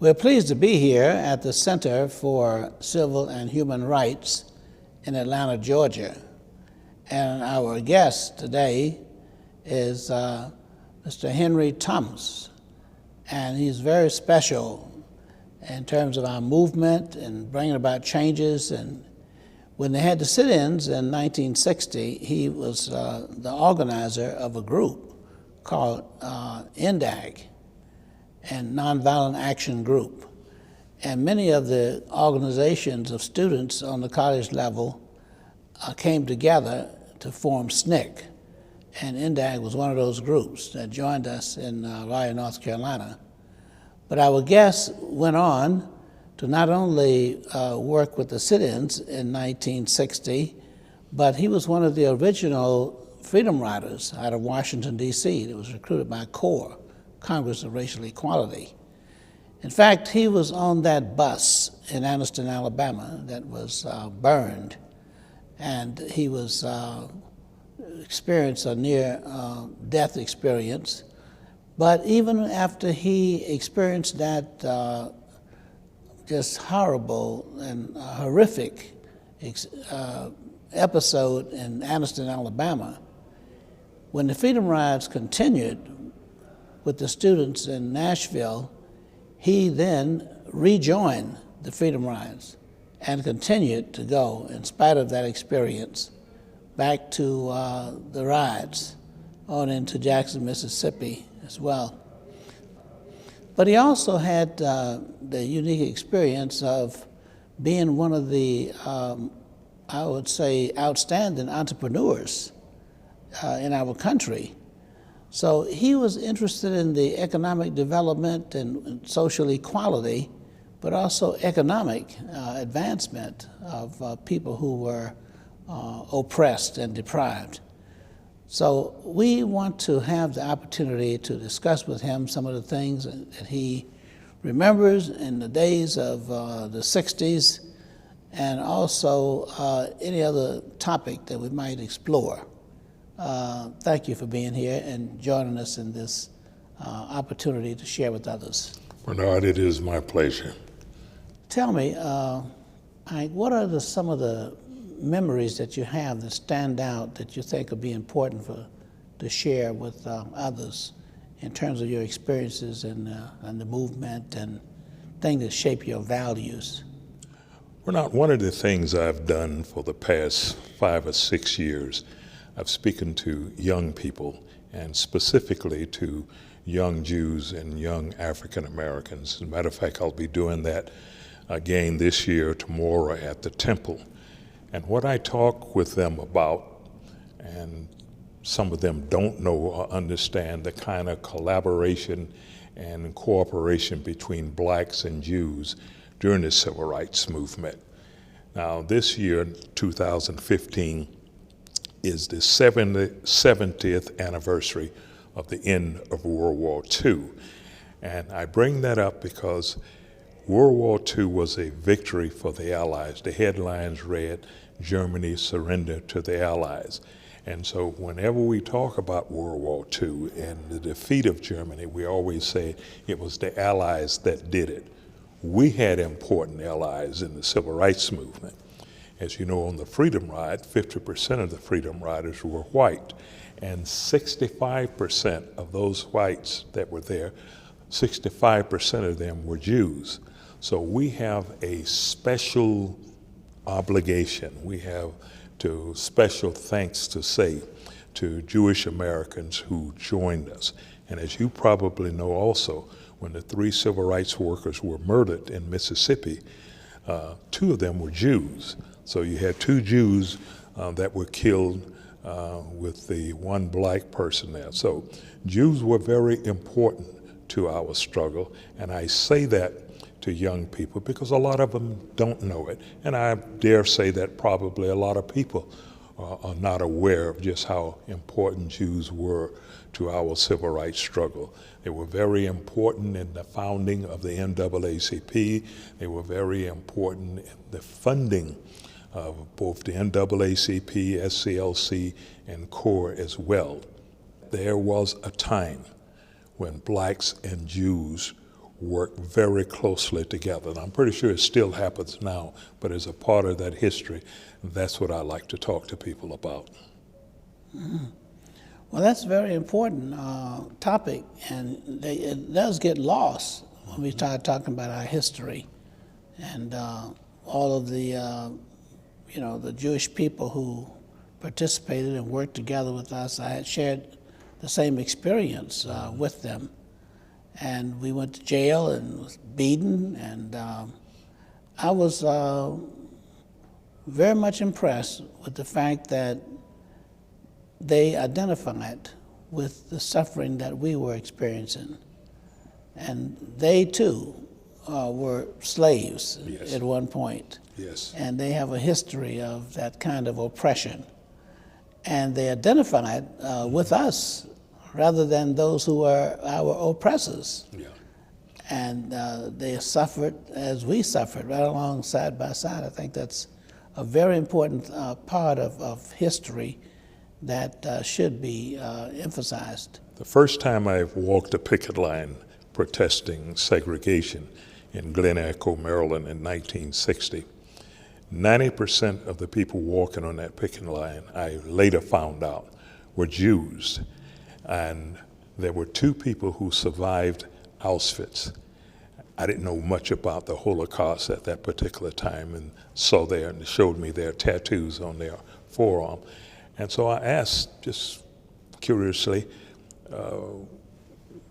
We're pleased to be here at the Center for Civil and Human Rights in Atlanta, Georgia. And our guest today is Mr. Henry Thomas. And he's very special in terms of our movement and bringing about changes. And when they had the sit-ins in 1960, he was the organizer of a group called NDAG, and Nonviolent Action Group. And many of the organizations of students on the college level came together to form SNCC. And NDAG was one of those groups that joined us in Raleigh, North Carolina. But our guest went on to not only work with the sit-ins in 1960, but he was one of the original freedom riders out of Washington, D.C. that was recruited by CORE, Congress of Racial Equality. In fact, he was on that bus in Anniston, Alabama that was burned, and he was experienced a near-death experience. But even after he experienced that just horrible and horrific episode in Anniston, Alabama, when the Freedom Rides continued with the students in Nashville, he then rejoined the Freedom Rides and continued to go, in spite of that experience, back to the rides on into Jackson, Mississippi as well. But he also had the unique experience of being one of the, I would say, outstanding entrepreneurs in our country. So he was interested in the economic development and social equality, but also economic advancement of people who were oppressed and deprived. So we want to have the opportunity to discuss with him some of the things that he remembers in the days of the 60s, and also any other topic that we might explore. Thank you for being here and joining us in this opportunity to share with others. Bernard, it is my pleasure. Tell me, what are some of the memories that you have that stand out that you think would be important to share with others in terms of your experiences and the movement and things that shape your values? Bernard, one of the things I've done for the past 5 or 6 years, I've spoken to young people, and specifically to young Jews and young African Americans. As a matter of fact, I'll be doing that again this year, tomorrow at the Temple. And what I talk with them about, and some of them don't know or understand the kind of collaboration and cooperation between blacks and Jews during the Civil Rights Movement. Now, this year, 2015, is the 70th anniversary of the end of World War II. And I bring that up because World War II was a victory for the Allies. The headlines read, "Germany surrendered to the Allies." And so whenever we talk about World War II and the defeat of Germany, we always say it was the Allies that did it. We had important allies in the Civil Rights Movement. As you know, on the Freedom Ride, 50% of the Freedom Riders were white, and 65% of those whites that were there, 65% of them were Jews. So we have a special obligation. We have special thanks to say to Jewish Americans who joined us. And as you probably know also, when the 3 civil rights workers were murdered in Mississippi, 2 of them were Jews. So you had 2 Jews that were killed with the 1 black person there. So Jews were very important to our struggle, and I say that to young people because a lot of them don't know it. And I dare say that probably a lot of people are not aware of just how important Jews were to our civil rights struggle. They were very important in the founding of the NAACP. They were very important in the funding of both the NAACP, SCLC, and CORE as well. There was a time when blacks and Jews work very closely together. And I'm pretty sure it still happens now, but as a part of that history, that's what I like to talk to people about. Well, that's a very important topic, and it does get lost when we start talking about our history and all of the, the Jewish people who participated and worked together with us. I had shared the same experience with them, and we went to jail and was beaten, and I was very much impressed with the fact that they identified with the suffering that we were experiencing. And they too were slaves Yes. at one point. Yes. And they have a history of that kind of oppression. And they identified with us rather than those who were our oppressors. Yeah. And they suffered as we suffered, right along side by side. I think that's a very important part of history that should be emphasized. The first time I walked a picket line protesting segregation in Glen Echo, Maryland in 1960, 90% of the people walking on that picket line, I later found out, were Jews. And there were two people who survived Auschwitz. I didn't know much about the Holocaust at that particular time, and saw there, and they showed me their tattoos on their forearm. And so I asked, just curiously,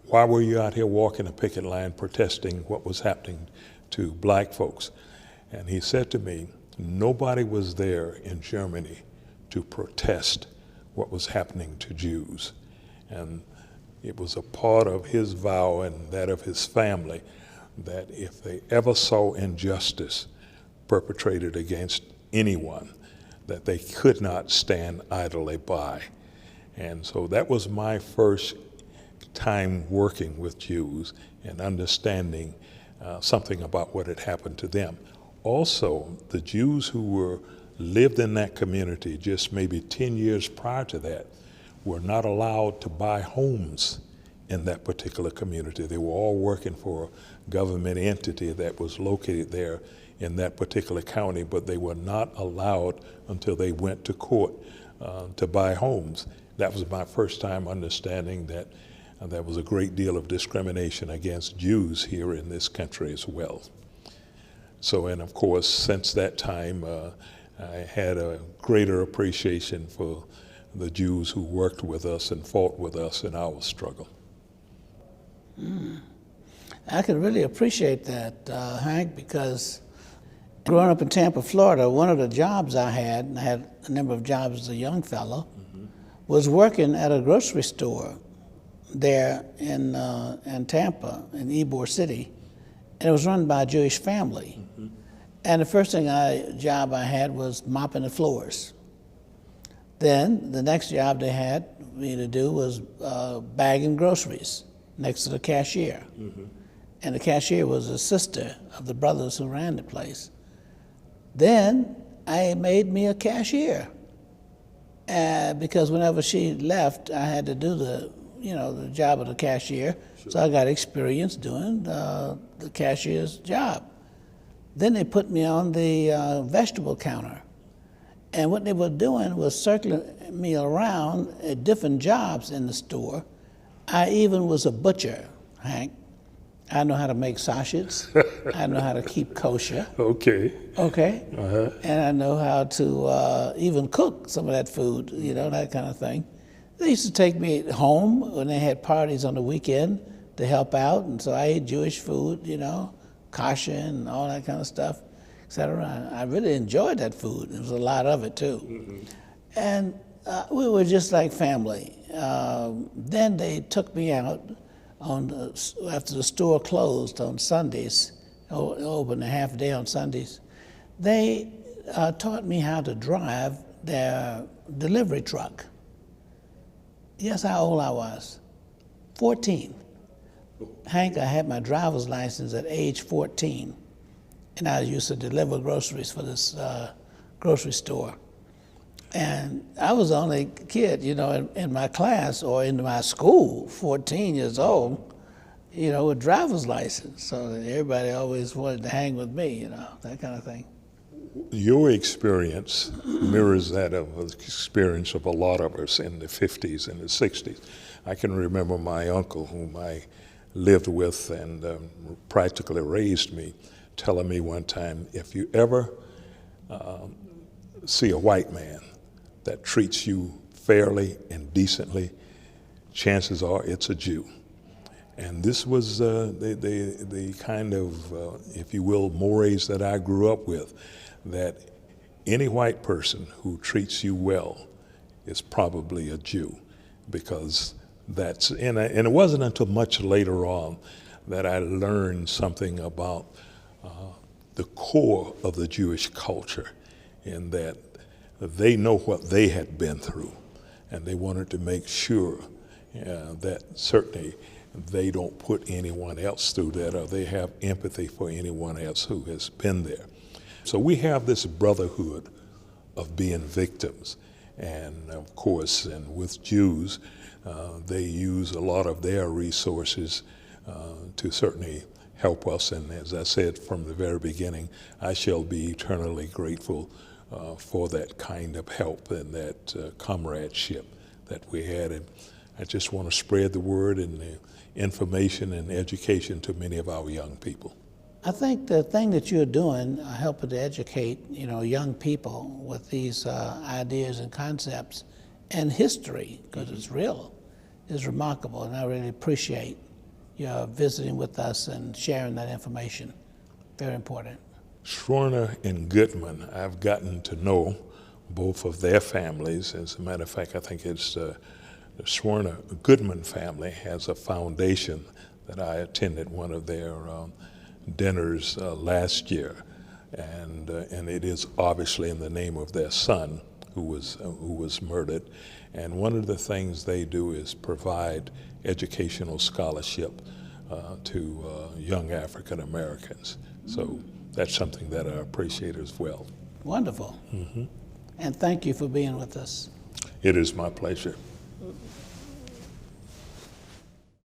why were you out here walking a picket line protesting what was happening to black folks? And he said to me, nobody was there in Germany to protest what was happening to Jews. And it was a part of his vow and that of his family that if they ever saw injustice perpetrated against anyone, that they could not stand idly by. And so that was my first time working with Jews and understanding something about what had happened to them. Also, the Jews who lived in that community just maybe 10 years prior to that were not allowed to buy homes in that particular community. They were all working for a government entity that was located there in that particular county, but they were not allowed until they went to court to buy homes. That was my first time understanding that there was a great deal of discrimination against Jews here in this country as well. So, and of course, since that time, I had a greater appreciation for the Jews who worked with us and fought with us in our struggle. I could really appreciate that, Hank, because growing up in Tampa, Florida, one of the jobs I had a number of jobs as a young fellow, was working at a grocery store there in Tampa, in Ybor City, and it was run by a Jewish family. And the first job I had was mopping the floors. Then the next job they had me to do was bagging groceries next to the cashier. And the cashier was a sister of the brothers who ran the place. Then I made me a cashier because whenever she left, I had to do the job of the cashier. Sure. So I got experience doing the cashier's job. Then they put me on the vegetable counter. And what they were doing was circling me around at different jobs in the store. I even was a butcher, Hank. I know how to make sausage. I know how to keep kosher. Okay. Okay. Uh-huh. And I know how to even cook some of that food, that kind of thing. They used to take me home when they had parties on the weekend to help out, and so I ate Jewish food, kosher and all that kind of stuff, et cetera. I really enjoyed that food. There was a lot of it too. And we were just like family. Then they took me out after the store closed on Sundays, open a half day on Sundays. They taught me how to drive their delivery truck. Guess how old I was? 14. Hank, I had my driver's license at age 14, and I used to deliver groceries for this grocery store. And I was the only kid, in my class or in my school, 14 years old, a driver's license, so that everybody always wanted to hang with me, that kind of thing. Your experience mirrors that of the experience of a lot of us in the 50s and the 60s. I can remember my uncle, whom I lived with and practically raised me, telling me one time, if you ever see a white man that treats you fairly and decently, chances are it's a Jew. And this was the kind of, if you will, mores that I grew up with, that any white person who treats you well is probably a Jew, because and it wasn't until much later on that I learned something about the core of the Jewish culture, in that they know what they had been through, and they wanted to make sure that certainly they don't put anyone else through that, or they have empathy for anyone else who has been there. So we have this brotherhood of being victims. And of course, and with Jews, they use a lot of their resources to certainly help us. And as I said from the very beginning, I shall be eternally grateful for that kind of help and that comradeship that we had. And I just want to spread the word and the information and education to many of our young people. I think the thing that you're doing, helping to educate, young people with these ideas and concepts and history, because it's real, is remarkable. And I really appreciate your visiting with us and sharing that information. Very important. Schwerner and Goodman, I've gotten to know both of their families. As a matter of fact, I think it's the Schwerner Goodman family has a foundation that I attended one of their dinners last year, and it is obviously in the name of their son who was murdered. And one of the things they do is provide educational scholarship to young African Americans. So that's something that I appreciate as well. Wonderful. Mm-hmm. And thank you for being with us. It is my pleasure.